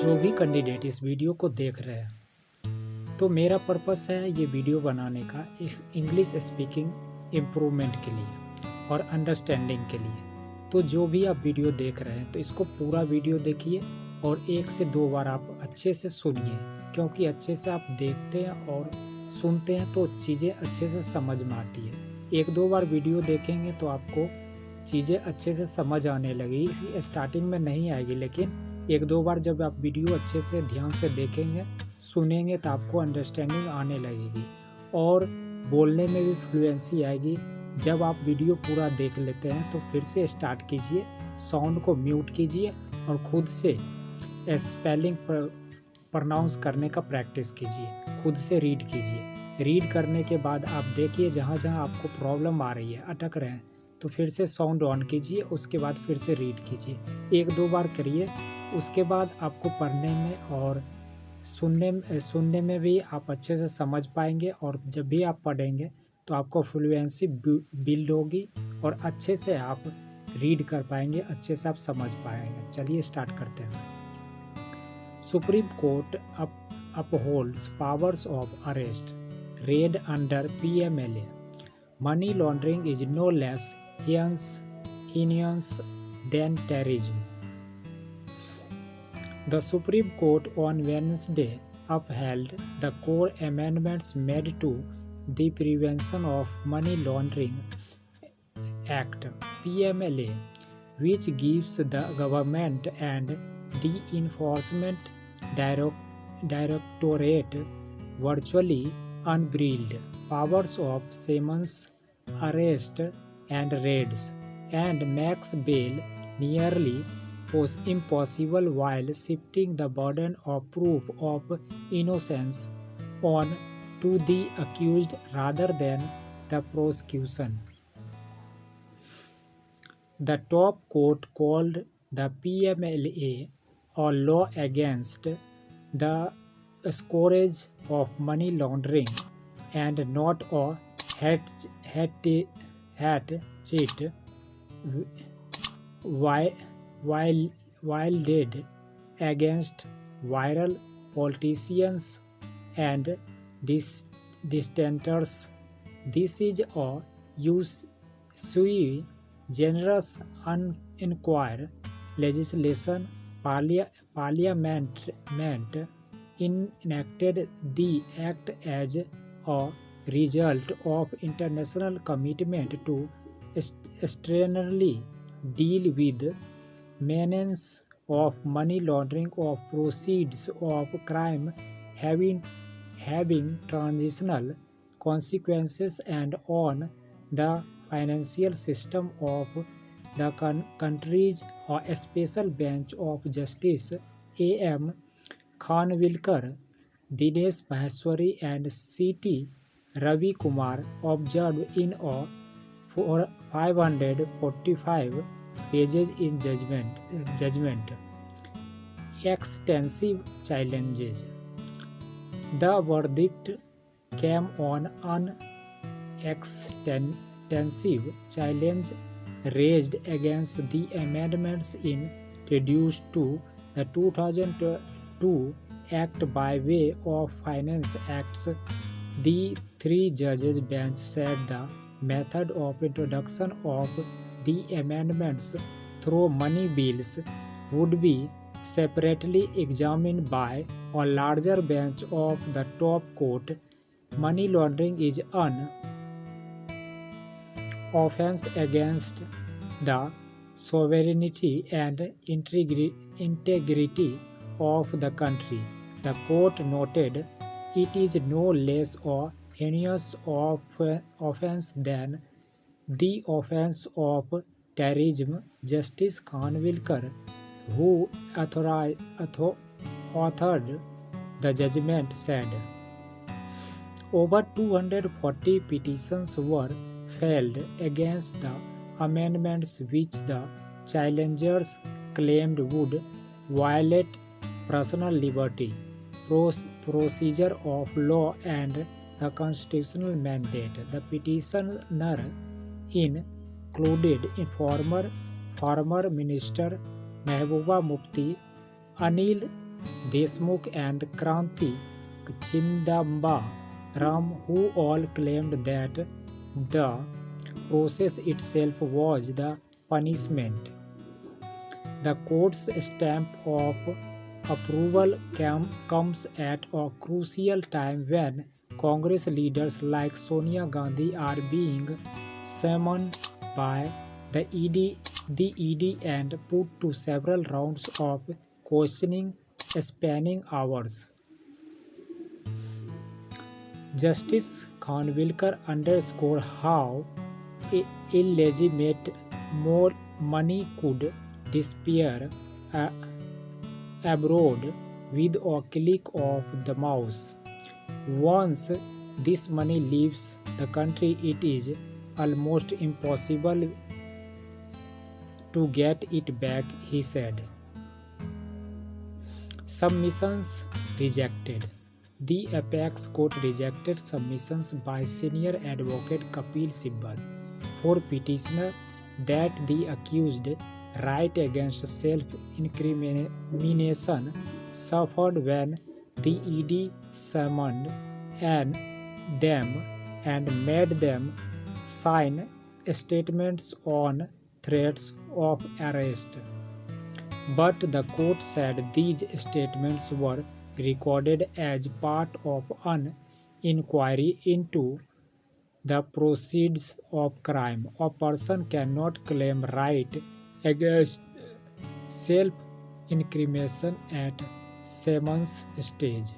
जो भी कैंडिडेट इस वीडियो को देख रहे हैं, तो मेरा पर्पस है ये वीडियो बनाने का इस इंग्लिश स्पीकिंग इम्प्रूवमेंट के लिए और अंडरस्टैंडिंग के लिए। तो जो भी आप वीडियो देख रहे हैं तो इसको पूरा वीडियो देखिए और 1 से 2 बार आप अच्छे से सुनिए, क्योंकि अच्छे से आप देखते हैं और सुनते हैं तो चीज़ें अच्छे से समझ में आती है। 1-2 बार वीडियो देखेंगे तो आपको चीज़ें अच्छे से समझ आने लगेगी। स्टार्टिंग में नहीं आएगी, लेकिन 1-2 बार जब आप वीडियो अच्छे से ध्यान से देखेंगे, सुनेंगे तो आपको अंडरस्टैंडिंग आने लगेगी और बोलने में भी फ्लुएंसी आएगी। जब आप वीडियो पूरा देख लेते हैं तो फिर से स्टार्ट कीजिए, साउंड को म्यूट कीजिए और खुद से स्पेलिंग प्रोनाउंस करने का प्रैक्टिस कीजिए, खुद से रीड कीजिए। रीड करने के बाद आप देखिए जहाँ जहाँ आपको प्रॉब्लम आ रही है, अटक रहे हैं, तो फिर से साउंड ऑन कीजिए, उसके बाद फिर से रीड कीजिए। 1-2 बार करिए, उसके बाद आपको पढ़ने में और सुनने में भी आप अच्छे से समझ पाएंगे और जब भी आप पढ़ेंगे तो आपको फ्लुएंसी बिल्ड होगी और अच्छे से आप रीड कर पाएंगे, अच्छे से आप समझ पाएंगे। चलिए स्टार्ट करते हैं। Supreme court upholds powers of arrest, raid under PMLA. Money laundering is no less heinous than terrorism. The Supreme Court on Wednesday upheld the core amendments made to the Prevention of Money Laundering Act (PMLA), which gives the government and the Enforcement Directorate virtually unbridled powers of summons, arrest, and raids, and makes bail nearly impossible while shifting the burden of proof of innocence on to the accused rather than the prosecution. The top court called the PMLA a law against the scourge of money laundering and not a hatchet wielded against viral politicians and dissenters. This is a sui generis uninquired legislation. Parliament enacted the act as a result of international commitment to sternly deal with menace of money laundering of proceeds of crime having transitional consequences and on the financial system of the country's a special bench of Justice A.M. Khanwilkar, Dinesh Maheshwari and C.T. Ravi Kumar observed in a 545 pages in judgment. Extensive challenges. The verdict came on an extensive challenge raised against the amendments introduced to the 2002 Act by way of Finance Acts. The 3-judges bench said the method of introduction of the amendments through money bills would be separately examined by a larger bench of the top court. Money laundering is an offense against the sovereignty and integrity of the country. The court noted it is no less a heinous offense than the offense of terrorism. Justice Khanwilkar, who authored the judgment, said over 240 petitions were filed against the amendments which the challengers claimed would violate personal liberty, procedure of law and the constitutional mandate. The petitioner included former Minister Mehbooba Mufti, Anil Deshmukh and Kranti Chidambaram, who all claimed that the process itself was the punishment. The court's stamp of approval comes at a crucial time when Congress leaders like Sonia Gandhi are being summoned by the ED and put to several rounds of questioning spanning hours. Justice Khanwilkar underscored how illegitimate more money could disappear abroad with a click of the mouse. Once this money leaves the country, it is almost impossible to get it back, he said. Submissions rejected. The apex court rejected submissions by senior advocate Kapil Sibal for petitioner that the accused right against self-incrimination suffered when the ED summoned them and made them sign statements on threats of arrest. But the court said these statements were recorded as part of an inquiry into the proceeds of crime. A person cannot claim right against self-incrimination at summons stage.